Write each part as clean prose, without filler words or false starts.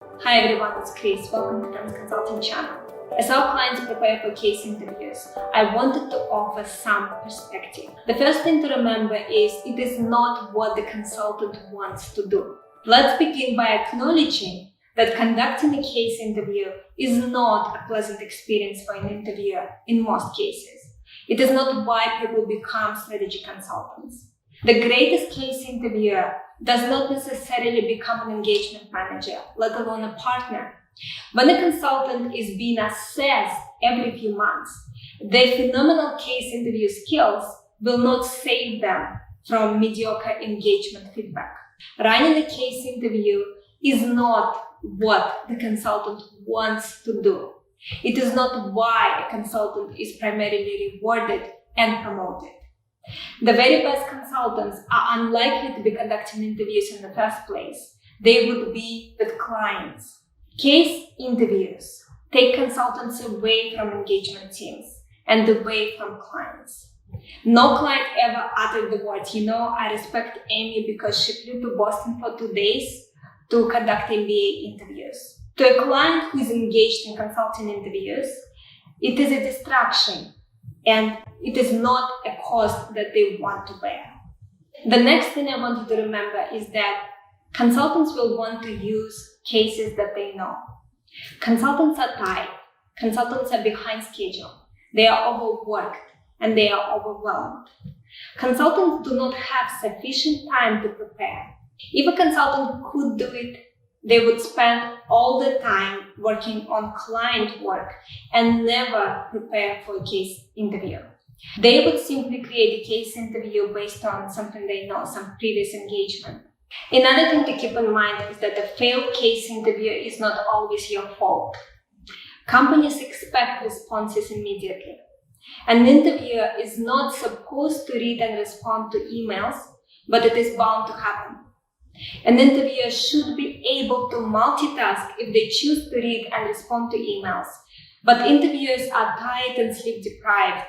Hi everyone, it's Chris. Welcome to Tom's Consulting channel. As our clients prepare for case interviews, I wanted to offer some perspective. The first thing to remember is it is not what the consultant wants to do. Let's begin by acknowledging that conducting a case interview is not a pleasant experience for an interviewer in most cases. It is not why people become strategy consultants. The greatest case interviewer does not necessarily become an engagement manager, let alone a partner. When a consultant is being assessed every few months, their phenomenal case interview skills will not save them from mediocre engagement feedback. Running a case interview is not what the consultant wants to do. It is not why a consultant is primarily rewarded and promoted. The very best consultants are unlikely to be conducting interviews in the first place. They would be with clients. Case interviews take consultants away from engagement teams and away from clients. No client ever uttered the words, I respect Amy because she flew to Boston for 2 days to conduct MBA interviews. To a client who is engaged in consulting interviews, it is a distraction. And it is not a cost that they want to bear. The next thing I want you to remember is that consultants will want to use cases that they know. Consultants are tired. Consultants are behind schedule. They are overworked and they are overwhelmed. Consultants do not have sufficient time to prepare. If a consultant could do it, they would spend all the time working on client work and never prepare for a case interview. They would simply create a case interview based on something they know, some previous engagement. Another thing to keep in mind is that a failed case interview is not always your fault. Companies expect responses immediately. An interviewer is not supposed to read and respond to emails, but it is bound to happen. An interviewer should be able to multitask if they choose to read and respond to emails. But interviewers are tired and sleep deprived.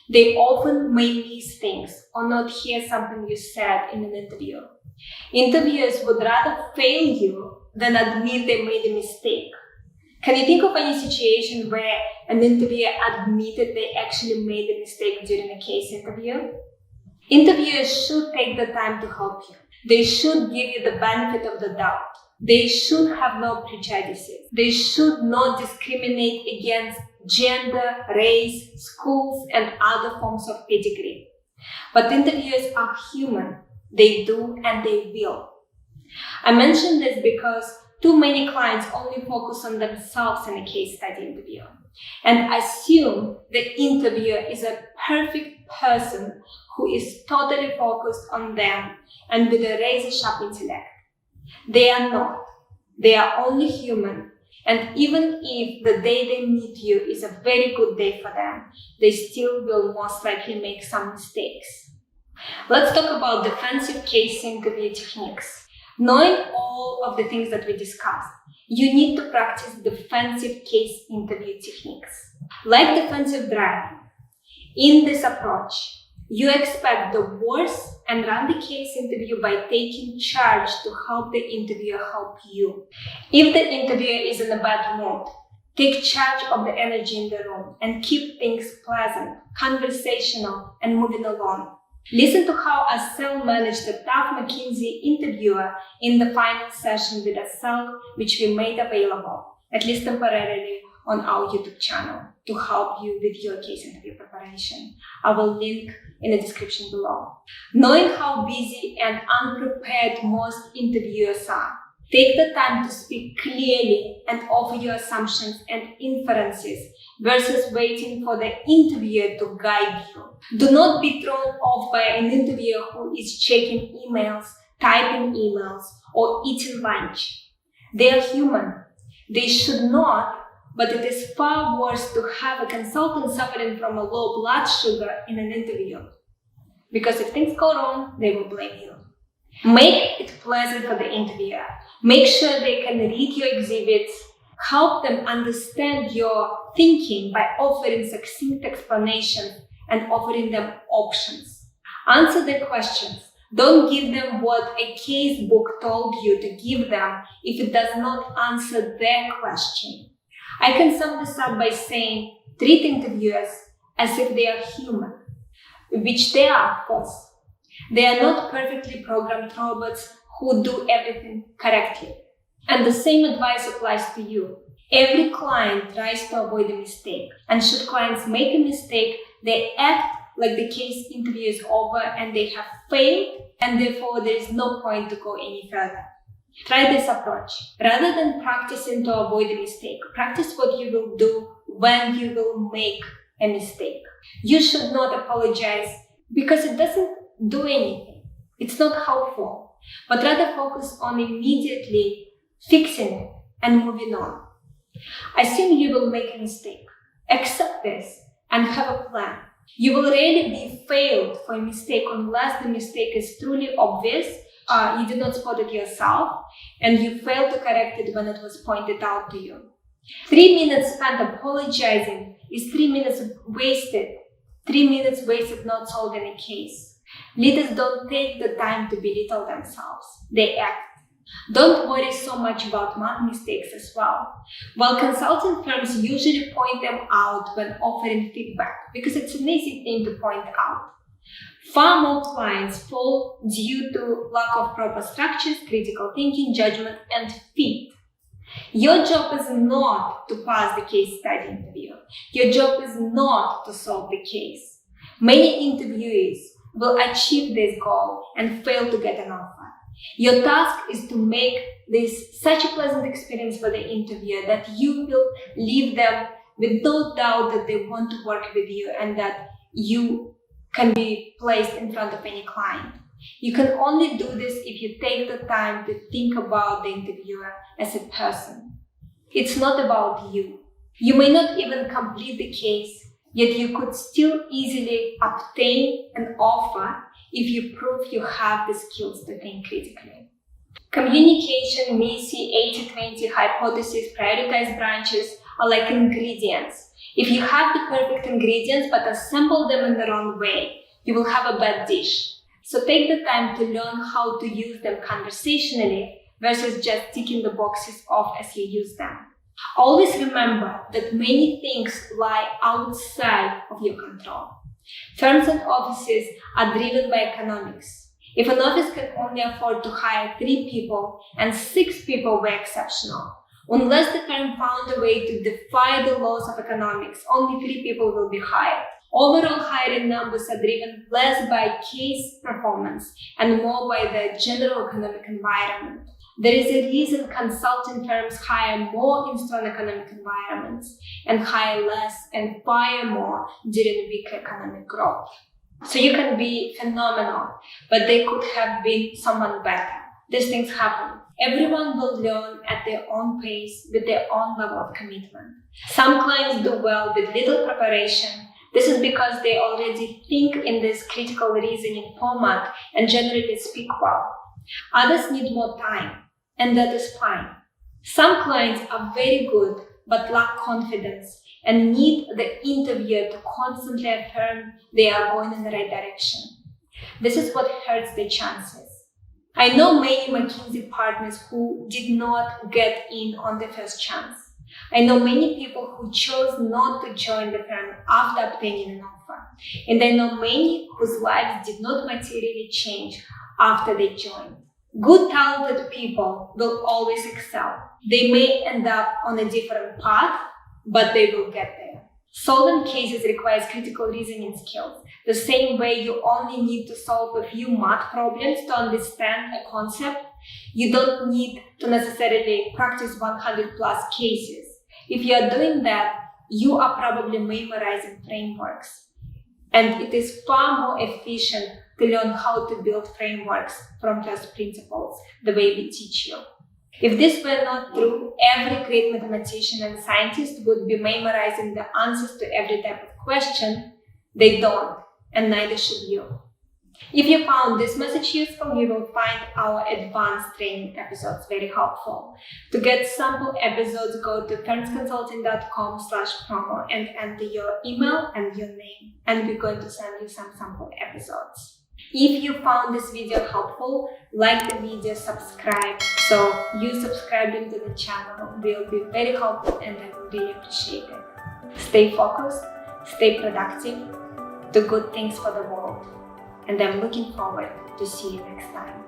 They often may miss things or not hear something you said in an interview. Interviewers would rather fail you than admit they made a mistake. Can you think of any situation where an interviewer admitted they actually made a mistake during a case interview? Interviewers should take the time to help you. They should give you the benefit of the doubt. They should have no prejudices. They should not discriminate against gender, race, schools, and other forms of pedigree. But interviewers are human. They do and they will. I mention this because too many clients only focus on themselves in a case study interview and assume the interviewer is a perfect person who is totally focused on them and with a razor-sharp intellect. They are not. They are only human. And even if the day they meet you is a very good day for them, they still will most likely make some mistakes. Let's talk about defensive case interview techniques. Knowing all of the things that we discussed, you need to practice defensive case interview techniques. Like defensive driving, in this approach, you expect the worst and run the case interview by taking charge to help the interviewer help you. If the interviewer is in a bad mood, take charge of the energy in the room and keep things pleasant, conversational, and moving along. Listen to how a cell managed a tough McKinsey interviewer in the final session with a cell which we made available, at least temporarily, on our YouTube channel to help you with your case interview preparation. I will link in the description below. Knowing how busy and unprepared most interviewers are, take the time to speak clearly and offer your assumptions and inferences versus waiting for the interviewer to guide you. Do not be thrown off by an interviewer who is checking emails, typing emails, or eating lunch. They are human. They should not, but it is far worse to have a consultant suffering from a low blood sugar in an interview. Because if things go wrong, they will blame you. Make it pleasant for the interviewer. Make sure they can read your exhibits. Help them understand your thinking by offering succinct explanations and offering them options. Answer their questions. Don't give them what a case book told you to give them if it does not answer their question. I can sum this up by saying, treat interviewers as if they are human, which they are, of course. They are not perfectly programmed robots who do everything correctly. And the same advice applies to you. Every client tries to avoid a mistake. And should clients make a mistake, they act like the case interview is over and they have failed, and therefore there is no point to go any further. Try this approach. Rather than practicing to avoid a mistake, practice what you will do when you will make a mistake. You should not apologize because it doesn't do anything. It's not helpful, but rather focus on immediately fixing it and moving on. Assume you will make a mistake. Accept this and have a plan. You will rarely be failed for a mistake unless the mistake is truly obvious, you did not spot it yourself, and you failed to correct it when it was pointed out to you. 3 minutes spent apologizing is 3 minutes wasted. 3 minutes wasted not solving a case. Leaders don't take the time to belittle themselves. They act. Don't worry so much about mistakes as well. While consulting firms usually point them out when offering feedback, because it's an easy thing to point out, far more clients fall due to lack of proper structures, critical thinking, judgment, and fit. Your job is not to pass the case study interview. Your job is not to solve the case. Many interviewees will achieve this goal and fail to get an offer. Your task is to make this such a pleasant experience for the interviewer that you will leave them with no doubt that they want to work with you and that you can be placed in front of any client. You can only do this if you take the time to think about the interviewer as a person. It's not about you. You may not even complete the case, yet you could still easily obtain an offer if you prove you have the skills to think critically. Communication, MECE, 80-20, hypothesis, prioritized branches are like ingredients. If you have the perfect ingredients but assemble them in the wrong way, you will have a bad dish. So take the time to learn how to use them conversationally versus just ticking the boxes off as you use them. Always remember that many things lie outside of your control. Firms and offices are driven by economics. If an office can only afford to hire 3 people and 6 people were exceptional, unless the firm found a way to defy the laws of economics, only 3 people will be hired. Overall hiring numbers are driven less by case performance and more by the general economic environment. There is a reason consulting firms hire more in strong economic environments and hire less and fire more during weak economic growth. So you can be phenomenal, but they could have been someone better. These things happen. Everyone will learn at their own pace with their own level of commitment. Some clients do well with little preparation. This is because they already think in this critical reasoning format and generally speak well. Others need more time, and that is fine. Some clients are very good but lack confidence and need the interviewer to constantly affirm they are going in the right direction. This is what hurts their chances. I know many McKinsey partners who did not get in on the first chance. I know many people who chose not to join the firm after obtaining an offer. And I know many whose lives did not materially change after they joined. Good, talented people will always excel. They may end up on a different path, but they will get there. Solving cases requires critical reasoning skills. The same way you only need to solve a few math problems to understand a concept, you don't need to necessarily practice 100 plus cases. If you are doing that, you are probably memorizing frameworks. And it is far more efficient to learn how to build frameworks from first principles, the way we teach you. If this were not true, every great mathematician and scientist would be memorizing the answers to every type of question. They don't, and neither should you. If you found this message useful, you will find our advanced training episodes very helpful. To get sample episodes, go to firmsconsulting.com/promo and enter your email and your name, and we're going to send you some sample episodes. If you found this video helpful, like the video, subscribe. So you subscribing to the channel will be very helpful and I will really appreciate it. Stay focused, stay productive, do good things for the world. And I'm looking forward to see you next time.